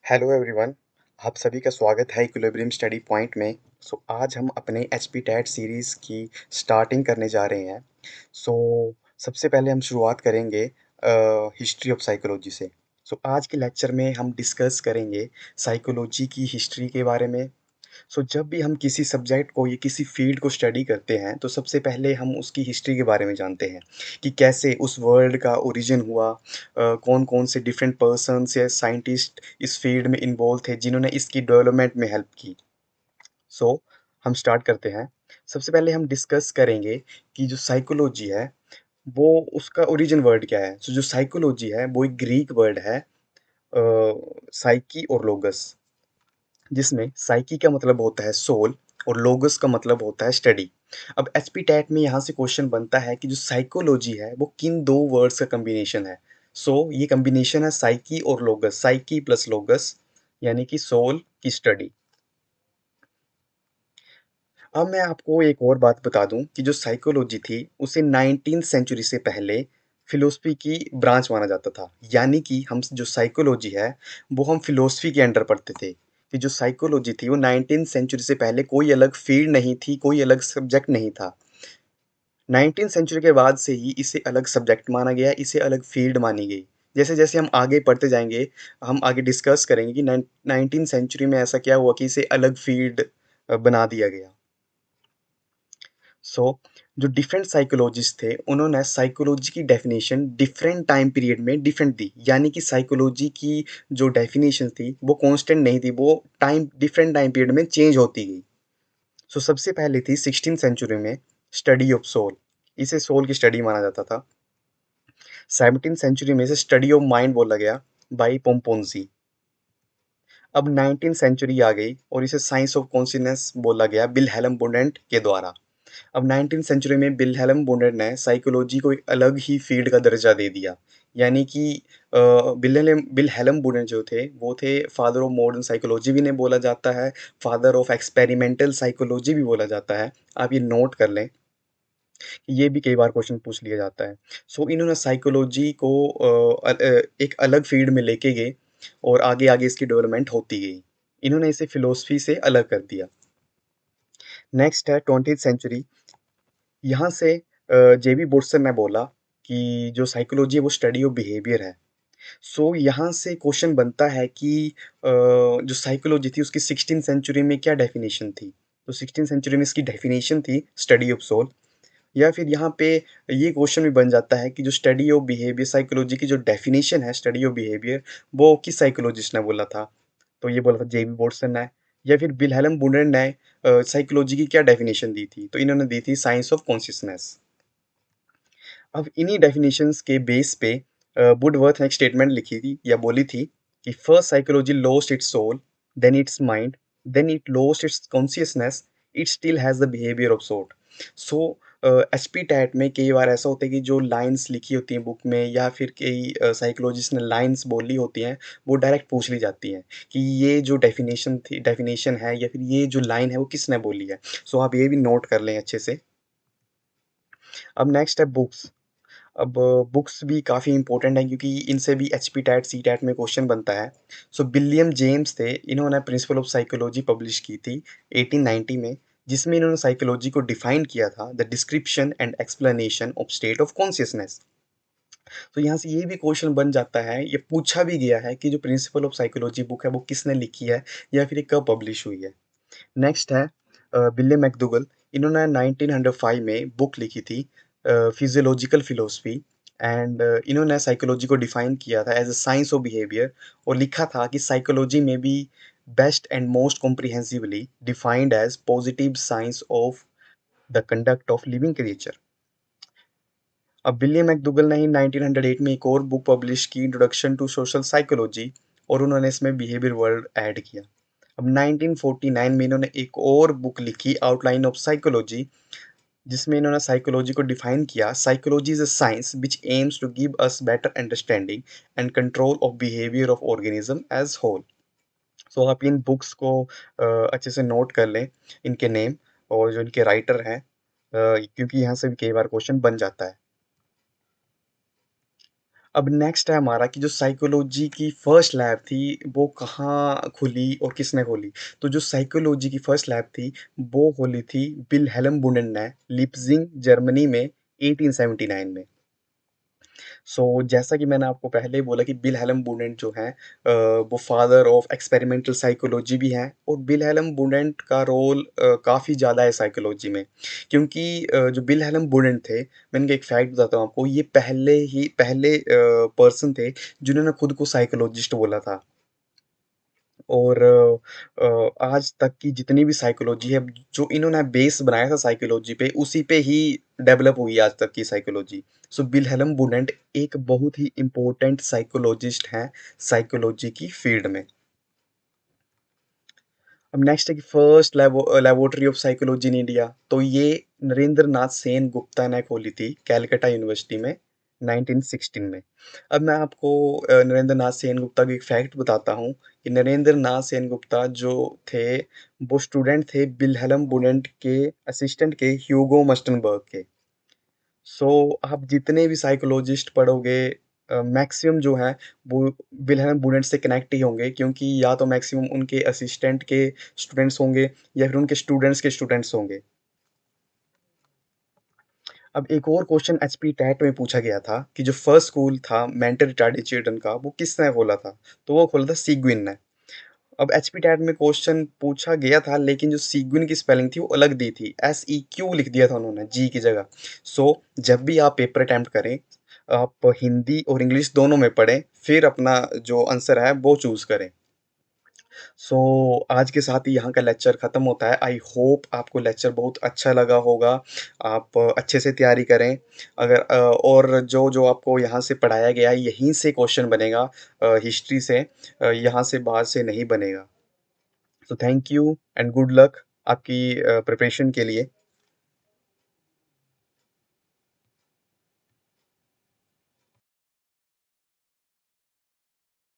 Hello everyone. आप सभी का स्वागत है इक्विलिब्रियम स्टडी पॉइंट में। आज हम अपने एचपी टैट सीरीज़ की स्टार्टिंग करने जा रहे हैं। सो सबसे पहले हम शुरुआत करेंगे हिस्ट्री ऑफ साइकोलॉजी से। आज के लेक्चर में हम डिस्कस करेंगे साइकोलॉजी की हिस्ट्री के बारे में। जब भी हम किसी सब्जेक्ट को या किसी फील्ड को स्टडी करते हैं तो सबसे पहले हम उसकी हिस्ट्री के बारे में जानते हैं कि कैसे उस वर्ड का ओरिजिन हुआ, कौन कौन से डिफरेंट पर्सन्स या साइंटिस्ट इस फील्ड में इन्वॉल्व थे जिन्होंने इसकी डेवलपमेंट में हेल्प की। सो हम स्टार्ट करते हैं। सबसे पहले हम डिस्कस करेंगे कि जो साइकोलॉजी है वो उसका ओरिजिन वर्ड क्या है। जो साइकोलॉजी है वो एक ग्रीक वर्ड है, साइकी और लोगस, जिसमें साइकी का मतलब होता है सोल और लोगस का मतलब होता है स्टडी। अब एचपी टैट में यहाँ से क्वेश्चन बनता है कि जो साइकोलॉजी है वो किन दो वर्ड्स का कॉम्बिनेशन है। ये कॉम्बिनेशन है साइकी और लोगस, साइकी प्लस लोगस, यानी कि सोल की स्टडी। अब मैं आपको एक और बात बता दूं कि जो साइकोलॉजी थी उसे 19th सेंचुरी से पहले फिलोसफी की ब्रांच माना जाता था। यानी कि हम जो साइकोलॉजी है वो हम फिलोसफी के अंडर पढ़ते थे। कि जो साइकोलॉजी थी वो 19th सेंचुरी से पहले कोई अलग फील्ड नहीं थी, कोई अलग सब्जेक्ट नहीं था। 19th सेंचुरी के बाद से ही इसे अलग सब्जेक्ट माना गया, इसे अलग फील्ड मानी गई। जैसे जैसे हम आगे पढ़ते जाएंगे हम आगे डिस्कस करेंगे कि 19th सेंचुरी में ऐसा क्या हुआ कि इसे अलग फील्ड बना दिया गया। सो जो डिफरेंट साइकोलॉजिस्ट थे उन्होंने साइकोलॉजी की डेफिनेशन डिफरेंट टाइम पीरियड में डिफरेंट दी। यानी कि साइकोलॉजी की जो डेफिनेशन थी वो कांस्टेंट नहीं थी, वो डिफरेंट टाइम पीरियड में चेंज होती गई। सबसे पहले थी 16th सेंचुरी में स्टडी ऑफ सोल, इसे सोल की स्टडी माना जाता था। 17th सेंचुरी में इसे स्टडी ऑफ माइंड बोला गया बाई पोम्पोन्जी। अब 19th सेंचुरी आ गई और इसे साइंस ऑफ कॉन्शियसनेस बोला गया विल्हेल्म बुंडेंट के द्वारा। अब 19th सेंचुरी में विल्हेल्म बुंडेंट ने साइकोलॉजी को एक अलग ही फील्ड का दर्जा दे दिया। यानी कि विल्हेल्म विल्हेल्म बुंडेंट जो थे वो थे फादर ऑफ मॉडर्न साइकोलॉजी भी ने बोला जाता है, फादर ऑफ एक्सपेरिमेंटल साइकोलॉजी भी बोला जाता है। आप ये नोट कर लें, ये भी कई बार क्वेश्चन पूछ लिया जाता है। इन्होंने साइकोलॉजी को एक अलग फील्ड में लेके गए और आगे आगे इसकी डेवलपमेंट होती गई। इन्होंने इसे फिलोसफी से अलग कर दिया। नेक्स्ट है 20th सेंचुरी। यहाँ से जेबी बुर्सन ने बोला कि जो साइकोलॉजी है वो स्टडी ऑफ बिहेवियर है। यहाँ से क्वेश्चन बनता है कि जो साइकोलॉजी थी उसकी 16th सेंचुरी में क्या डेफिनेशन थी। 16th सेंचुरी में इसकी डेफिनेशन थी स्टडी ऑफ सोल। या फिर यहाँ पे ये क्वेश्चन भी बन जाता है कि जो स्टडी ऑफ बिहेवियर, साइकोलॉजी की जो डेफिनेशन है स्टडी ऑफ बिहेवियर, वो किस साइकोलॉजिस्ट ने बोला था। तो ये बोला था जेबी वॉटसन ने। या फिर विल्हेल्म बुंडेंट ने साइकोलॉजी की क्या डेफिनेशन दी थी, तो इन्होंने दी थी साइंस ऑफ कॉन्शियसनेस। अब इन्हीं डेफिनेशंस के बेस पे वुडवर्थ ने एक स्टेटमेंट लिखी थी या बोली थी कि first psychology lost its soul, then its mind, then it lost its consciousness, it still has the behaviour of sort. So एचपी टैट में कई बार ऐसा होता है कि जो लाइंस लिखी होती हैं बुक में या फिर कई साइकोलॉजिस्ट ने लाइंस बोली होती हैं वो डायरेक्ट पूछ ली जाती हैं कि ये जो डेफिनेशन है या फिर ये जो लाइन है वो किसने बोली है। आप ये भी नोट कर लें अच्छे से। अब नेक्स्ट है बुक्स। अब बुक्स भी काफ़ी इंपॉर्टेंट हैं क्योंकि इनसे भी एचपी टैट सी टैट में क्वेश्चन बनता है। विलियम जेम्स थे, इन्होंने प्रिंसिपल ऑफ साइकोलॉजी पब्लिश की थी 1890 में, जिसमें इन्होंने साइकोलॉजी को डिफाइन किया था the description and explanation of state of consciousness. यहाँ से ये भी क्वेश्चन बन जाता है, ये पूछा भी गया है कि जो प्रिंसिपल ऑफ साइकोलॉजी बुक है वो किसने लिखी है या फिर ये कब पब्लिश हुई है। नेक्स्ट है विलियम मैकडूगल। इन्होंने 1905 में बुक लिखी थी फिजियोलॉजिकल फिलोसफी एंड इन्होंने साइकोलॉजी को डिफाइन किया था as a science of behaviour और लिखा था कि psychology may be best and most comprehensively defined as positive science of the conduct of living creature. अब विलियम मैकडूगल ने ही 1908 में एक और बुक पब्लिश की इंट्रोडक्शन टू सोशल साइकोलॉजी और उन्होंने इसमें बिहेवियर वर्ड ऐड किया। अब 1949 में इन्होंने एक और बुक लिखी आउटलाइन ऑफ साइकोलॉजी, जिसमें इन्होंने साइकोलॉजी को डिफाइन किया psychology is a science which aims to give us better understanding and control of behaviour of organism as whole. आप इन बुक्स को अच्छे से नोट कर लें, इनके नेम और जो इनके राइटर हैं, क्योंकि यहाँ से भी कई बार क्वेश्चन बन जाता है। अब नेक्स्ट है हमारा कि जो साइकोलॉजी की फर्स्ट लैब थी, वो कहाँ खुली और किसने खोली? तो जो साइकोलॉजी की फर्स्ट लैब थी, वो खोली थी विल्हेल्म वुंडट ने लीप्ज़िग, जर्मनी में 1879 में। सो जैसा कि मैंने आपको पहले ही बोला कि विल्हेल्म वुंडट जो हैं वो फादर ऑफ एक्सपेरिमेंटल साइकोलॉजी भी हैं और विल्हेल्म वुंडट का रोल काफ़ी ज़्यादा है साइकोलॉजी में। क्योंकि जो विल्हेल्म वुंडट थे, मैं इनका एक फैक्ट बताता हूँ आपको, ये पहले पर्सन थे जिन्होंने खुद को साइकोलॉजिस्ट बोला था। और आज तक की जितनी भी साइकोलॉजी है, जो इन्होंने बेस बनाया था साइकोलॉजी पे, उसी पे ही डेवलप हुई है आज तक की साइकोलॉजी। सो विल्हेल्म वुंडट एक बहुत ही इम्पोर्टेंट साइकोलॉजिस्ट हैं साइकोलॉजी की फील्ड में। अब नेक्स्ट है कि first laboratory of psychology in India, तो ये नरेंद्र नाथ सेन गुप्ता ने खोली थी कैलकाटा यूनिवर्सिटी में 1916 में। अब मैं आपको नरेंद्र नाथ सेन गुप्ता का एक फैक्ट बताता हूँ कि नरेंद्र नाथ सेन गुप्ता जो थे, वो स्टूडेंट थे विल्हेल्म वुंडट के असिस्टेंट के ह्यूगो मस्टनबर्ग के। सो आप जितने भी साइकोलॉजिस्ट पढ़ोगे मैक्सिमम जो हैं वो विल्हेल्म वुंडट से कनेक्ट ही होंगे, क्योंकि या तो मैक्सिमम उनके असिस्टेंट के स्टूडेंट्स होंगे या फिर उनके स्टूडेंट्स के स्टूडेंट्स होंगे। अब एक और क्वेश्चन एचपी टेट में पूछा गया था कि जो फर्स्ट स्कूल था मेंटल रिटार्डेड चिल्ड्रन का, वो किसने खोला था? तो वो खोला था सीग्विन ने। अब एचपी टैट में क्वेश्चन पूछा गया था, लेकिन जो सीग्विन की स्पेलिंग थी वो अलग दी थी, SEQ लिख दिया था उन्होंने जी की जगह। सो जब भी आप पेपर अटेम्प्ट करें, आप हिंदी और इंग्लिश दोनों में पढ़ें, फिर अपना जो आंसर है वो चूज़ करें। सो आज के साथ ही यहाँ का लेक्चर ख़त्म होता है। आई होप आपको लेक्चर बहुत अच्छा लगा होगा। आप अच्छे से तैयारी करें। अगर और जो-जो आपको यहाँ से पढ़ाया गया है, यहीं से क्वेश्चन बनेगा, हिस्ट्री से, यहाँ से बाहर से नहीं बनेगा। So thank you and good luck आपकी प्रिपरेशन के लिए।